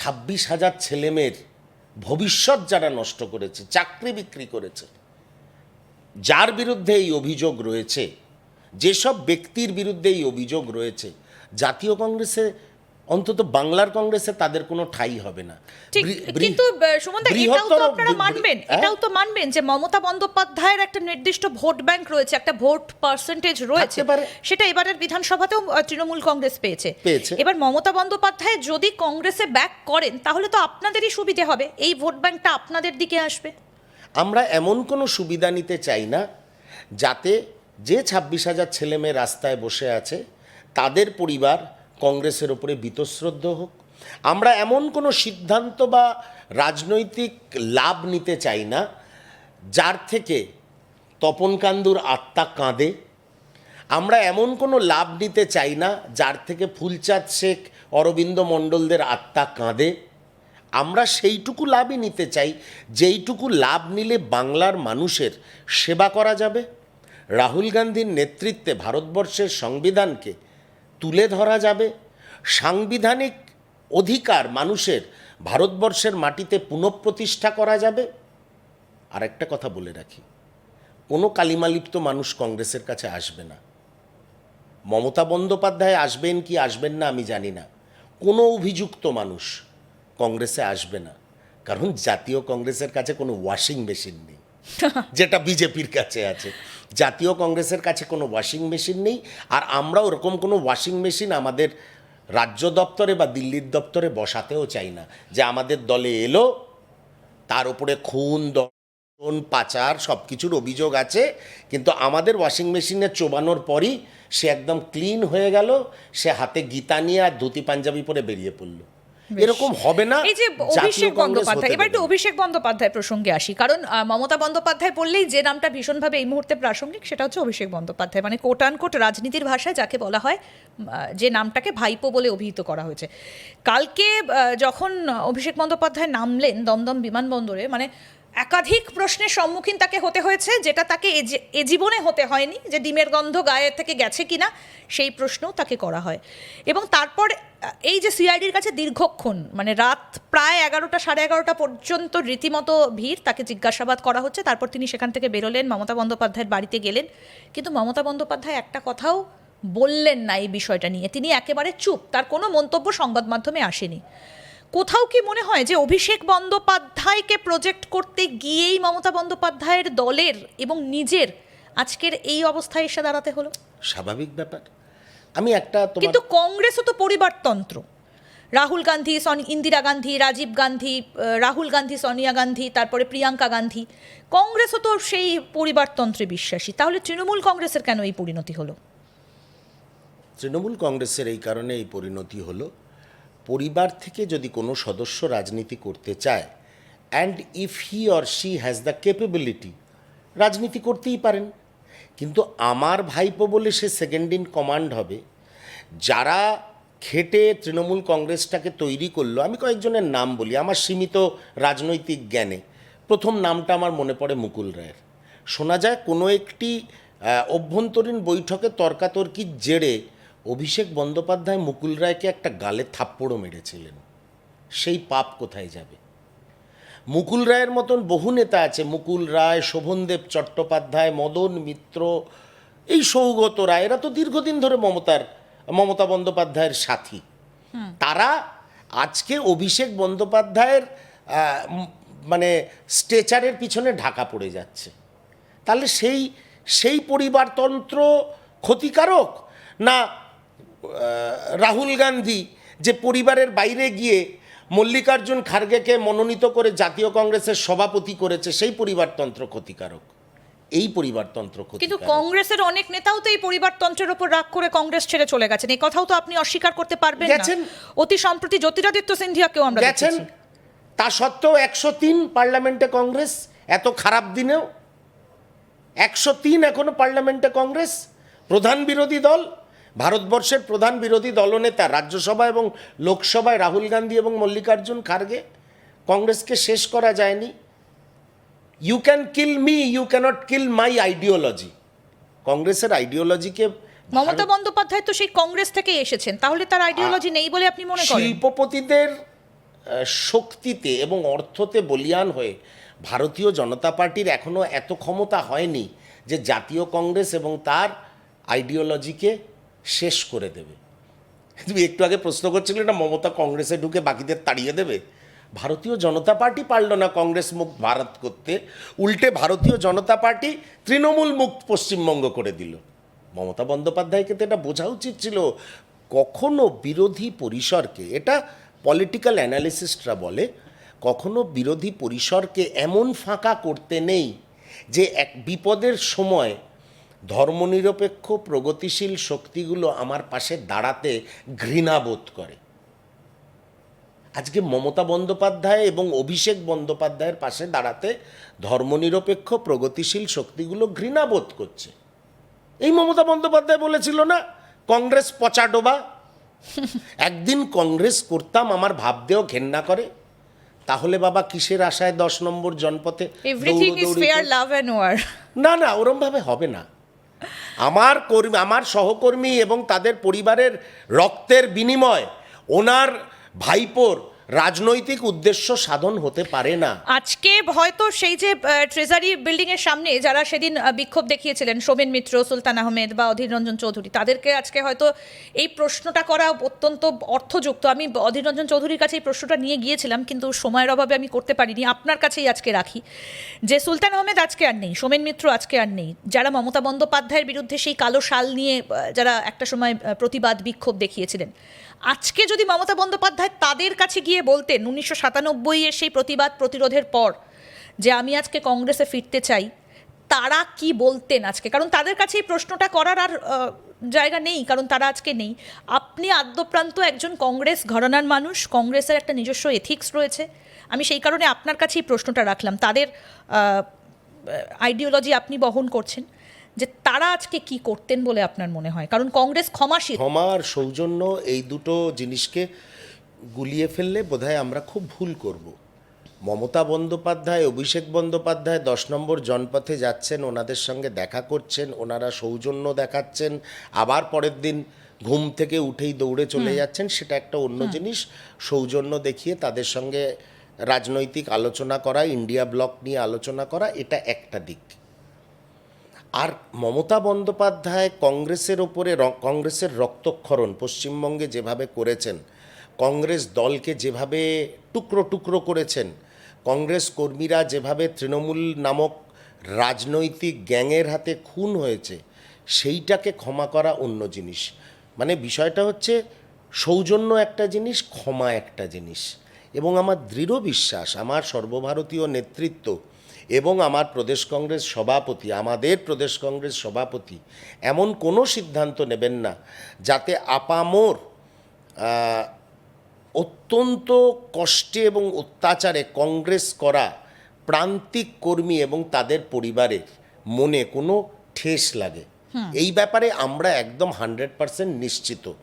26,000 ছেলেমেয়ের ভবিষ্যৎ যারা নষ্ট করেছে, চাকরি বিক্রি করেছে, যার বিরুদ্ধে এই অভিযোগ রয়েছে, যেসব ব্যক্তির বিরুদ্ধে এই অভিযোগ রয়েছে, জাতীয় কংগ্রেসে অন্তত বাংলার কংগ্রেসে তাদের কোনো ঠাঁই হবে না। কিন্তু সুমন দা, এটাও তো আপনারা মানবেন, এটাও তো মানবেন যে মমতা বন্দ্যোপাধ্যায়ের একটা নির্দিষ্ট ভোট ব্যাংক রয়েছে, একটা ভোট পার্সেন্টেজ রয়েছে, সেটা এবারের বিধানসভাতেও তৃণমূল কংগ্রেস পেয়েছে। এবার মমতা বন্দ্যোপাধ্যায় যদি কংগ্রেসে ব্যাক করেন তাহলে তো আপনাদেরই সুবিধে হবে, এই ভোট ব্যাংকটা আপনাদের দিকে আসবে। আমরা এমন কোনো সুবিধা নিতে চাই না যাতে যে 26,000 ছেলেমেয়ে রাস্তায় বসে আছে তাদের পরিবার কংগ্রেসের ওপরে বীতশ্রদ্ধ হোক। আমরা এমন কোনো সিদ্ধান্ত বা রাজনৈতিক লাভ নিতে চাই না যার থেকে তপন কান্দুর আত্মা কাঁদে। আমরা এমন কোনো লাভ নিতে চাই না যার থেকে ফুলচাঁদ শেখ, অরবিন্দ মণ্ডলদের আত্মা কাঁদে। আমরা সেইটুকু লাভই নিতে চাই যেইটুকু লাভ নিলে বাংলার মানুষের সেবা করা যাবে, রাহুল গান্ধীর নেতৃত্বে ভারতবর্ষের সংবিধানকে তুলে ধরা যাবে, সাংবিধানিক অধিকার মানুষের ভারতবর্ষের মাটিতে পুনঃপ্রতিষ্ঠা করা যাবে। আর একটা কথা বলে রাখি, কোনো কালিমালিপ্ত মানুষ কংগ্রেসের কাছে আসবে না। মমতা বন্দ্যোপাধ্যায় আসবেন কি আসবেন না আমি জানি না, কোনো অভিযুক্ত মানুষ কংগ্রেসে আসবে না, কারণ জাতীয় কংগ্রেসের কাছে কোনো ওয়াশিং মেশিন নেই যেটা বিজেপির কাছে আছে। জাতীয় কংগ্রেসের কাছে কোনো ওয়াশিং মেশিন নেই, আর আমরা ওরকম কোনো ওয়াশিং মেশিন আমাদের রাজ্য দপ্তরে বা দিল্লির দপ্তরে বসাতেও চাই না, যে আমাদের দলে এলো তার উপরে খুন, দর্শন, পাচার সব কিছুর অভিযোগ আছে, কিন্তু আমাদের ওয়াশিং মেশিনে চোবানোর পরই সে একদম ক্লিন হয়ে গেল, সে হাতে গীতা নিয়ে আর ধুতি পাঞ্জাবি পরে বেরিয়ে পড়লো। এরকম হবে না। এই যে অভিষেক বন্দ্যোপাধ্যায়, এবার একটু অভিষেক বন্দ্যোপাধ্যায় প্রসঙ্গে আসি, কারণ মমতা বন্দ্যোপাধ্যায় বললেই যে নামটা ভীষণভাবে এই মুহূর্তে প্রাসঙ্গিক সেটা হচ্ছে অভিষেক বন্দ্যোপাধ্যায়, মানে কোট আনকোট রাজনীতির ভাষায় যাকে বলা হয়, যে নামটাকে ভাইপো বলে অভিহিত করা হয়েছে। কালকে যখন অভিষেক বন্দ্যোপাধ্যায় নামলেন দমদম বিমানবন্দরে, মানে একাধিক প্রশ্নের সম্মুখীন তাকে হতে হয়েছে, যেটা তাকে এ জীবনে হতে হয়নি, যে ডিমের গন্ধ গায়ে থেকে গেছে কিনা সেই প্রশ্নও তাকে করা হয়। এবং তারপর এই যে সিআইডির কাছে দীর্ঘক্ষণ, মানে রাত প্রায় 11টা সাড়ে 11টা পর্যন্ত রীতিমতো ভিড়, তাকে জিজ্ঞাসাবাদ করা হচ্ছে, তারপর তিনি সেখান থেকে বেরোলেন, মমতা বন্দ্যোপাধ্যায়ের বাড়িতে গেলেন, কিন্তু মমতা বন্দ্যোপাধ্যায় একটা কথাও বললেন না এই বিষয়টা নিয়ে, তিনি একেবারে চুপ, তার কোনো মন্তব্য সংবাদ মাধ্যমে আসেনি। কোথাও কি মনে হয় যে অভিষেক বন্দ্যোপাধ্যায়কে প্রজেক্ট করতে গিয়েই মমতা বন্দ্যোপাধ্যায়ের দলের এবং নিজের আজকের এই অবস্থায় এসে দাঁড়াতে হলো? স্বাভাবিক ব্যাপার। আমি একটা, কিন্তু কংগ্রেসও তো পরিবারতন্ত্র, রাহুল গান্ধী, ইন্দিরা গান্ধী, রাজীব গান্ধী, রাহুল গান্ধী, সোনিয়া গান্ধী, তারপরে প্রিয়াঙ্কা গান্ধী, কংগ্রেসও তো সেই পরিবারতন্ত্রে বিশ্বাসী, তাহলে তৃণমূল কংগ্রেসের কেন এই পরিণতি হলো? তৃণমূল কংগ্রেসের এই কারণে এই পরিণতি হলো, পরিবার থেকে যদি কোনো সদস্য রাজনীতি করতে চায়, and if he or she has the capability, রাজনীতি করতেই পারেন, কিন্তু আমার ভাইপো বলে সে সেকেন্ড ইন কমান্ড হবে। যারা খেটে তৃণমূল কংগ্রেসটাকে তৈরি করলো, আমি কয়েকজনের নাম বলি আমার সীমিত রাজনৈতিক জ্ঞানে। প্রথম নামটা আমার মনে পড়ে মুকুল রায়ের। শোনা যায় কোনো একটি অভ্যন্তরীণ বৈঠকে তর্কাতর্কির জেরে অভিষেক বন্দ্যোপাধ্যায় মুকুল রায়কে একটা গালে থাপ্পড়ও মেরেছিলেন। সেই পাপ কোথায় যাবে? মুকুল রায়ের মতন বহু নেতা আছে, মুকুল রায়, শোভনদেব চট্টোপাধ্যায়, মদন মিত্র, এই সৌগত রায়, এরা তো দীর্ঘদিন ধরে মমতা বন্দ্যোপাধ্যায়ের সাথী। তারা আজকে অভিষেক বন্দ্যোপাধ্যায়ের মানে স্ট্রেচারের পিছনে ঢাকা পড়ে যাচ্ছে। তাহলে সেই পরিবারতন্ত্র ক্ষতিকারক, না রাহুল গান্ধী যে পরিবারের বাইরে গিয়ে মল্লিকার্জুন খার্গেকে মনোনীত করে জাতীয় কংগ্রেসের সভাপতি করেছে, সেই পরিবারতন্ত্র ক্ষতিকারক? এই পরিবারতন্ত্র ক্ষতিকারক। কিন্তু কংগ্রেসের অনেক নেতাও তো এই পরিবারতন্ত্রের উপর রাগ করে কংগ্রেস ছেড়ে চলে গেছেন, এই কথাও তো আপনি অস্বীকার করতে পারবেন না। অতি সম্প্রতি জ্যোতিরাদিত্য সিন্ধিয়াকেও আমরা গেছেন, তা সত্ত্বেও 103 পার্লামেন্টে কংগ্রেস, এত খারাপ দিনেও 103 এখনো পার্লামেন্টে কংগ্রেস, প্রধান বিরোধী দল, ভারতবর্ষের প্রধান বিরোধী দলনেতা রাজ্যসভা এবং লোকসভায় রাহুল গান্ধী এবং মল্লিকার্জুন খার্গে। কংগ্রেসকে শেষ করা যায়নি। You can kill me, you cannot kill my ideology. কংগ্রেসের আইডিওলজিকে, মমতা বন্দ্যোপাধ্যায় তো সেই কংগ্রেস থেকে এসেছেন, তাহলে তার আইডিওলজি নেই বলে আপনি মনে করেন? শিল্পপতিদের শক্তিতে এবং অর্থতে বলীয়ান হয়ে ভারতীয় জনতা পার্টির এখনও এত ক্ষমতা হয়নি যে জাতীয় কংগ্রেস এবং তার আইডিওলজিকে শেষ করে দেবে। তুমি একটু আগে প্রশ্ন করছিলে না মমতা কংগ্রেসে ঢুকে বাকিদের তাড়িয়ে দেবে। ভারতীয় জনতা পার্টি পারল না কংগ্রেস মুক্ত ভারত করতে, উল্টে ভারতীয় জনতা পার্টি তৃণমূল মুক্ত পশ্চিমবঙ্গ করে দিল। মমতা বন্দ্যোপাধ্যায়কে তো এটা বোঝা উচিত ছিল। কখনো বিরোধী পরিসরকে, এটা পলিটিক্যাল অ্যানালিসিস্টরা বলে, কখনো বিরোধী পরিসরকে এমন ফাঁকা করতে নেই যে এক বিপদের সময় ধর্মনিরপেক্ষ প্রগতিশীল শক্তিগুলো আমার পাশে দাঁড়াতে ঘৃণাবোধ করে। আজকে মমতা বন্দ্যোপাধ্যায় এবং অভিষেক বন্দ্যোপাধ্যায়ের পাশে দাঁড়াতে ধর্মনিরপেক্ষ প্রগতিশীল শক্তিগুলো ঘৃণাবোধ করছে। এই মমতা বন্দ্যোপাধ্যায় বলেছিল না কংগ্রেস পচা ডোবা, একদিন কংগ্রেস করতাম আমার ভাবতেও ঘেন্না করে। তাহলে বাবা কিসের আশায় 10 নম্বর জনপথে everything is fair, love and war. না না, ওরমভাবে হবে না। আমার সহকর্মী এবং তাদের পরিবারের রক্তের বিনিময় ওনার ভাইপোর রাজনৈতিক উদ্দেশ্য সাধন হতে পারে না। আজকে হয়তো সেই যে ট্রেজারি বিল্ডিং এর সামনে যারা সেদিন বিক্ষোভ দেখিয়েছিলেন, সোমেন মিত্র, সুলতান আহমেদ বা অধীর রঞ্জন চৌধুরী, তাদেরকে আজকে হয়তো এই প্রশ্নটা করা অত্যন্ত অর্থযুক্ত। আমি অধীর রঞ্জন চৌধুরীর কাছে এই প্রশ্নটা নিয়ে গিয়েছিলাম, কিন্তু সময়ের অভাবে আমি করতে পারিনি। আপনার কাছেই আজকে রাখি যে সুলতান আহমেদ আজকে আর নেই, সোমেন মিত্র আজকে আর নেই, যারা মমতা বন্দ্যোপাধ্যায়ের বিরুদ্ধে সেই কালো শাল নিয়ে যারা একটা সময় প্রতিবাদ বিক্ষোভ দেখিয়েছিলেন, আজকে যদি মমতা বন্দ্যোপাধ্যায় তাদের কাছে গিয়ে বলতেন 1997-এর সেই প্রতিবাদ প্রতিরোধের পর যে আমি আজকে কংগ্রেসে ফিরতে চাই, তারা কি বলতেন আজকে? কারণ তাদের কাছে এই প্রশ্নটা করার আর জায়গা নেই, কারণ তারা আজকে নেই। আপনি আদ্যপ্রান্ত একজন কংগ্রেস ঘরানার মানুষ, কংগ্রেসের একটা নিজস্ব এথিক্স রয়েছে। আমি সেই কারণে আপনার কাছে এই প্রশ্নটা রাখলাম। তাদের আইডিওলজি আপনি বহন করছেন, যে তারা আজকে কি করতেন বলে আপনার মনে হয়? কারণ কংগ্রেস ক্ষমাশীল। ক্ষমা আর সৌজন্য এই দুটো জিনিসকে গুলিয়ে ফেললে বোধহয় আমরা খুব ভুল করব। মমতা বন্দ্যোপাধ্যায়, অভিষেক বন্দ্যোপাধ্যায় 10 নম্বর জনপথে যাচ্ছেন, ওনাদের সঙ্গে দেখা করছেন, ওনারা সৌজন্য দেখাচ্ছেন, আবার পরের দিন ঘুম থেকে উঠেই দৌড়ে চলে যাচ্ছেন, সেটা একটা অন্য জিনিস। সৌজন্য দেখিয়ে তাদের সঙ্গে রাজনৈতিক আলোচনা করা, ইন্ডিয়া ব্লক নিয়ে আলোচনা করা, এটা একটা দিক। আর মমতা বন্দ্যোপাধ্যায় কংগ্রেসের ওপরে কংগ্রেসের রক্তক্ষরণ পশ্চিমবঙ্গে যেভাবে করেছেন, কংগ্রেস দলকে যেভাবে টুকরো টুকরো করেছেন, কংগ্রেস কর্মীরা যেভাবে তৃণমূল নামক রাজনৈতিক গ্যাংয়ের হাতে খুন হয়েছে, সেইটাকে ক্ষমা করা অন্য জিনিস। মানে বিষয়টা হচ্ছে সৌজন্য একটা জিনিস, ক্ষমা একটা জিনিস। এবং আমার দৃঢ় বিশ্বাস আমার সর্বভারতীয় নেতৃত্ব এবং আমার প্রদেশ কংগ্রেস সভাপতি, আমাদের প্রদেশ কংগ্রেস সভাপতি এমন কোনো সিদ্ধান্ত নেবেন না যাতে আপামর অত্যন্ত কষ্টে এবং অত্যাচারে কংগ্রেস করা প্রান্তিক কর্মী এবং তাদের পরিবারের মনে কোনো ঠেস লাগে। এই ব্যাপারে আমরা একদম 100% নিশ্চিত।